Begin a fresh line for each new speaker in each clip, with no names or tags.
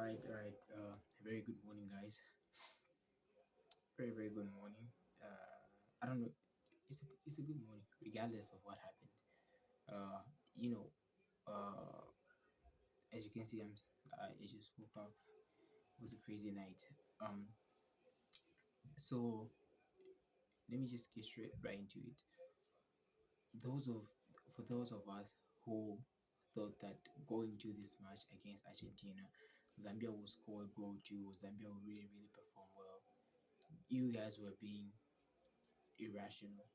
All right. Very good morning, guys. Very good morning. I don't know. It's a good morning, regardless of what happened. Uh, you know, uh, as you can see, I just woke up. It was a crazy night. Um, so let me just get straight right into it. Those of For those of us who thought that going to this match against Argentina, Zambia will score a goal too, or Zambia will really perform well. You guys were being irrational,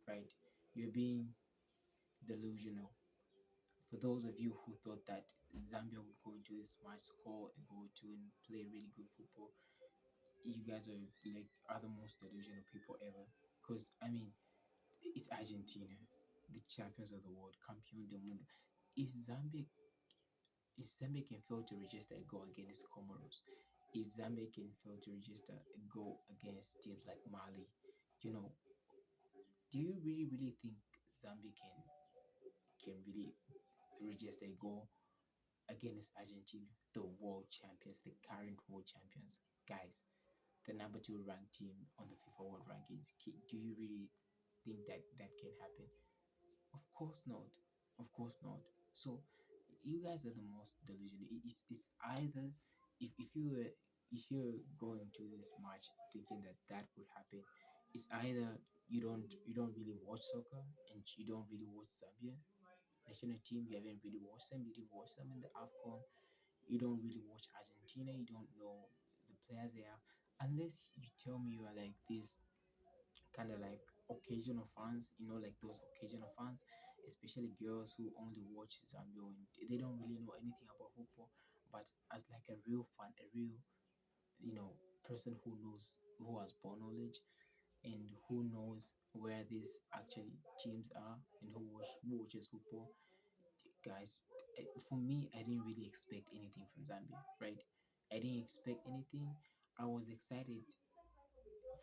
right? You're being delusional. For those of you who thought that Zambia would go into this match, score a goal to and play really good football, you guys are like are the most delusional people ever. Because I mean, it's Argentina, the champions of the world, campeón del mundo. If Zambia, if Zambia can fail to register a goal against Comoros, if Zambia can fail to register a goal against teams like Mali, you know, do you really think Zambia can really register a goal against Argentina, the world champions, the current world champions, guys, the number two ranked team on the FIFA World Rankings? Do you really think that that can happen? Of course not. Of course not. So you guys are the most delusional. It's either if you're going to this match thinking that that would happen, it's either you don't really watch soccer and you don't really watch Zambia national team. You haven't really watched them. You didn't watch them in the AFCON. You don't really watch Argentina. You don't know the players they have. Unless you tell me you are like this kind of like occasional fans, like those occasional fans, especially girls who only watch Zambia and they don't really know anything about football. But as like a real fan, a real, person who has ball knowledge and who knows where these actually teams are and who watches football, guys, for me, I didn't really expect anything from Zambia, right? I didn't expect anything. I was excited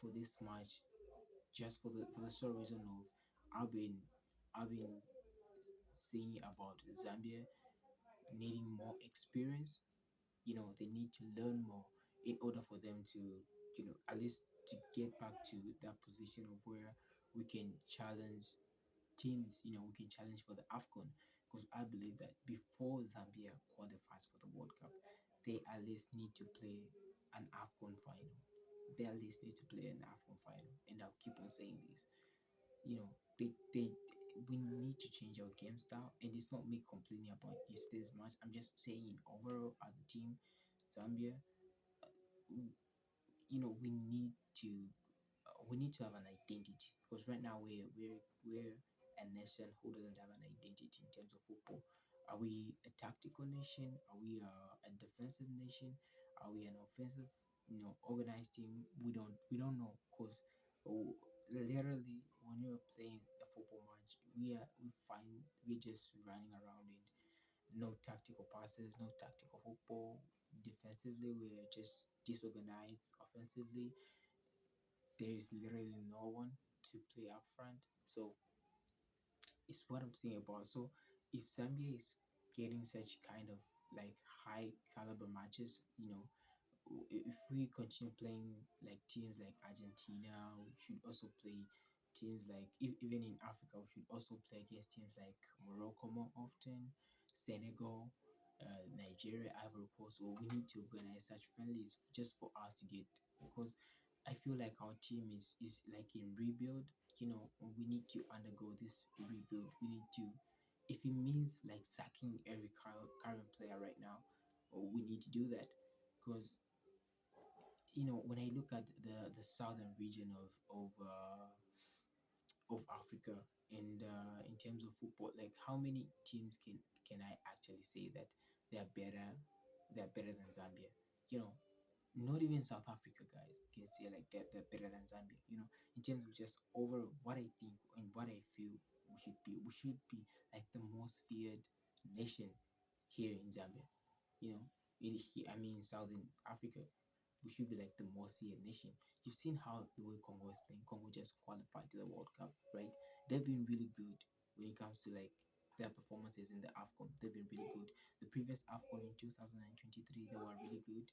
for this match just for the sole reason of I've been I've been saying about Zambia needing more experience. They need to learn more in order for them to, at least to get back to that position of where we can challenge teams, we can challenge for the AFCON. Because I believe that before Zambia qualifies for the World Cup, they at least need to play an AFCON final. They at least need to play an AFCON final. And I'll keep on saying this. You know, they we need to change our game style. And it's not me complaining about yesterday's match. I'm just saying overall as a team, Zambia, we need to have an identity, because right now we're a nation who doesn't have an identity in terms of football. Are we a tactical nation? Are we a defensive nation? Are we an offensive, organized team? We don't know, because literally when you're playing a football match, we're just running around and no tactical passes, no tactical football. Defensively, we're just disorganized. Offensively, there is literally no one to play up front. So it's what I'm saying about. So if Zambia is getting such kind of like high caliber matches, if we continue playing like teams like Argentina, we should also play teams like even in Africa, we should also play against teams like Morocco more often, Senegal, Nigeria, Ivory Coast. So we need to organize such friendlies just for us to get, because I feel like our team is like in rebuild. We need to undergo this rebuild. We need to, if it means like sacking every current player right now, we need to do that, because when I look at the southern region of Africa, and in terms of football, like how many teams can I actually say that they are better than Zambia? You know, not even South Africa guys can say like they're better than Zambia. In terms of just over what I think and what I feel we should be like the most feared nation here in Zambia. You know, I mean Southern Africa, we should be like the most feared nation. You've seen how the way Congo is playing. Congo just qualified to the World Cup, right? They've been really good when it comes to like their performances in the AFCON. They've been really good. The previous AFCON in 2023, they were really good.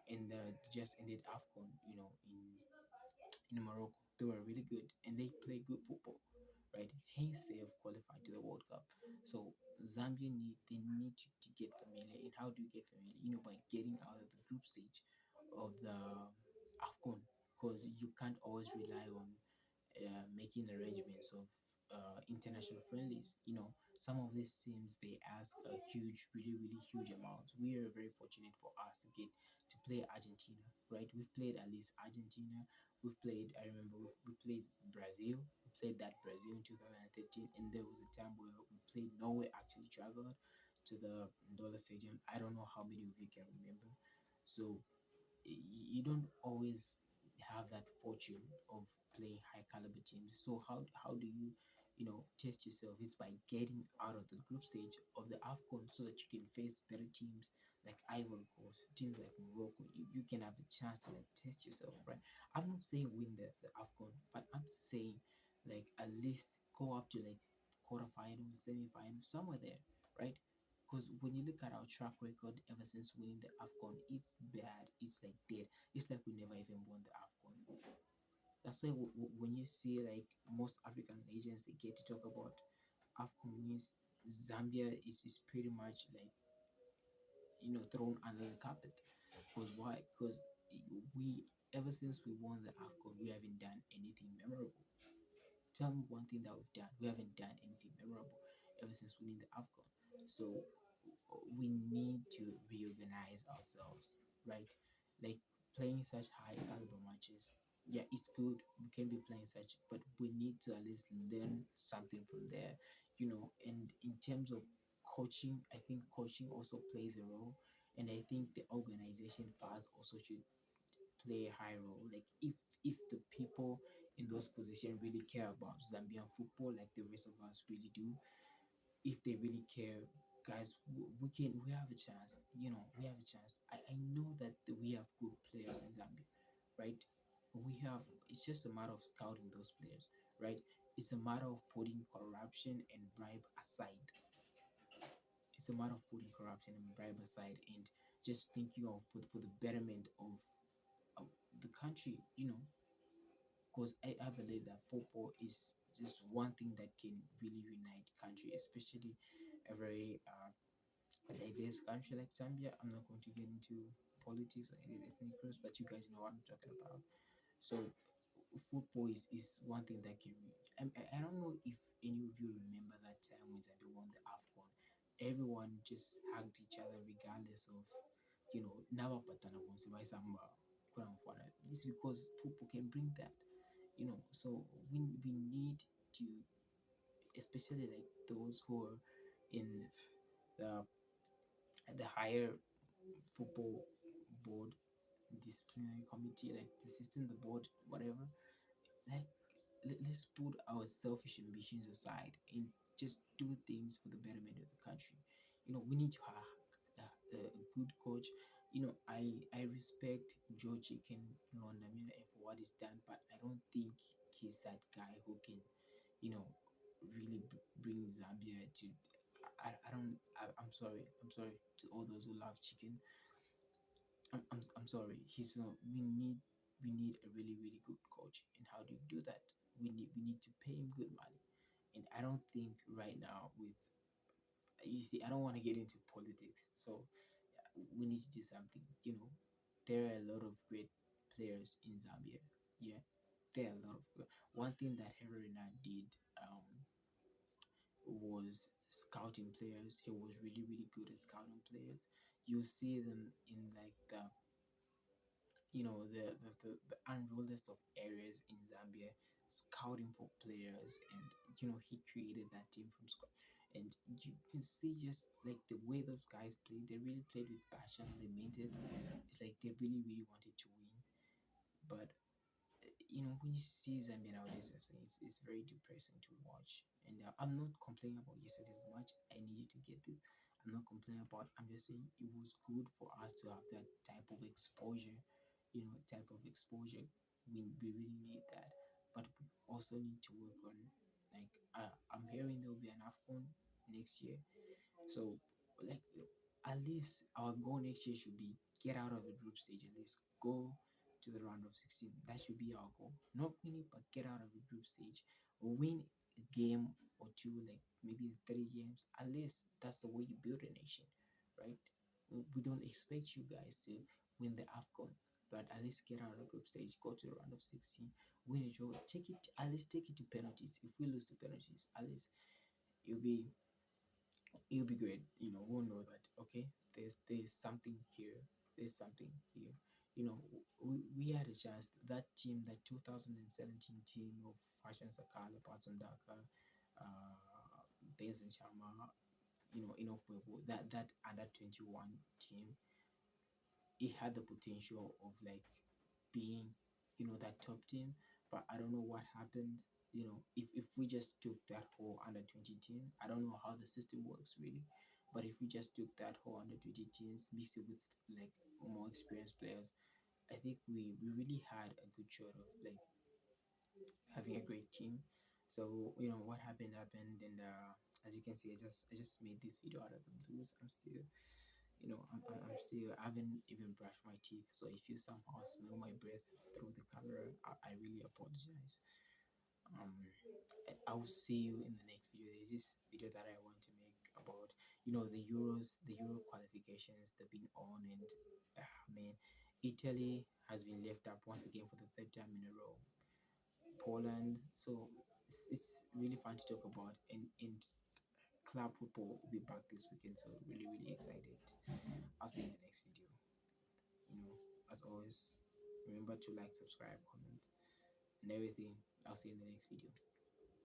In the just ended AFCON, in Morocco, they were really good and they play good football, right? Hence, they have qualified to the World Cup. So Zambia need to get familiar. And how do you get familiar? By getting out of the group stage of the AFCON, because you can't always rely on making arrangements of international friendlies. Some of these teams they ask a huge, really, really huge amounts. We are very fortunate for us to get to play Argentina, right? We've played at least Argentina. We've played. I remember we played Brazil. We played that Brazil in 2013, and there was a time where we played Norway. Actually, traveled to the Dollar Stadium. I don't know how many of you can remember. So you don't always have that fortune of playing high caliber teams. So how do you test yourself? It's by getting out of the group stage of the AFCON so that you can face better teams like Ivory Coast, teams like Morocco. You can have a chance to like test yourself, right? I'm not saying win the AFCON, but I'm saying like at least go up to like quarterfinals, semi-finals, somewhere there, right? Because when you look at our track record ever since winning the AFCON, it's bad. It's like dead. It's like we never even won the AFCON. That's why when you see like most African legends, they get to talk about AFCON means Zambia is pretty much like thrown under the carpet. Because why? Because we ever since we won the AFCON, we haven't done anything memorable. Tell me one thing that we've done. We haven't done anything memorable ever since winning the AFCON. So we need to reorganize ourselves, right? Like playing such high caliber matches. Yeah, it's good. We can be playing such, but we need to at least learn something from there, And in terms of coaching, I think coaching also plays a role, and I think the organization first also should play a high role. Like if the people in those positions really care about Zambian football, like the rest of us really do, if they really care, guys, we have a chance. We have a chance. I know that we have good players in Zambia, right? We have. It's just a matter of scouting those players, right? It's a matter of putting corruption and bribe aside. It's a matter of putting corruption and bribe aside and just thinking of for the betterment of the country. Because I believe that football is just one thing that can really unite country, especially a very a diverse country like Zambia. I'm not going to get into politics or any ethnic groups, but you guys know what I'm talking about. So football is one thing that can I don't know if any of you remember that time when Zambia won the AFCON. Everyone just hugged each other regardless of never patana bonse by samba. This is because football can bring that. So we need to, especially like those who are in the higher football board, disciplinary committee, like the system, the board, whatever. Like let's put our selfish ambitions aside and just do things for the betterment of the country. We need to have a good coach. I respect George Chicken Londamina for what he's done, but I don't think he's that guy who can, you know, really bring Zambia to. I don't. I'm sorry. I'm sorry to all those who love chicken. I'm sorry. He's not. We need a really really good coach. And how do you do that? We need to pay him good money. And I don't think right now with you see I don't want to get into politics. So we need to do something. There are a lot of great players in Zambia. Yeah, there are a lot of. One thing that Herrera did was scouting players. He was really really good at scouting players. You see them in like the unrollest of areas in Zambia, scouting for players, and he created that team from scratch. And you can see just like the way those guys played, they really played with passion. They meant it. It's like they really, really wanted to win. But when you see Zambia nowadays, it's very depressing to watch. And I'm not complaining about yesterday as much. I needed to get it. I'm not complaining about. I'm just saying it was good for us to have that type of exposure. Type of exposure. We really need that, but we also need to work on. Like I'm hearing there will be an AFCON. next year. So, like, at least our goal next year should be get out of the group stage, at least go to the round of 16. That should be our goal. Not win it, but get out of the group stage. Win a game or two, like maybe 3 games. At least that's the way you build a nation, right? We don't expect you guys to win the AFCON, but at least get out of the group stage, go to the round of 16, win it, draw, take it, at least take it to penalties. If we lose to penalties, at least it'll be it'll be great. We'll know that okay, there's something here. There's something here. We had a chance. That team, that 2017 team of Fashion Sakala, Patsundaka, Benson Chama, that under 21 team, it had the potential of like being, that top team. But I don't know what happened. If we just took that whole under 20 team, I don't know how the system works really. But if we just took that whole under 20 teams, mixed it with like more experienced players, I think we really had a good shot of like having a great team. So what happened, and as you can see, I just made this video out of the blues. I'm still I'm still, I haven't even brushed my teeth. So if you somehow smell my breath through the camera, I really apologize. Um, I will see you in the next video. There's this video that I want to make about, the Euro qualifications that have been on, and man, Italy has been left up once again for the third time in a row. Poland. So it's really fun to talk about, and club football will be back this weekend. So really, really excited. I'll see you in the next video. As always, remember to like, subscribe, comment, and everything. I'll see you in the next video.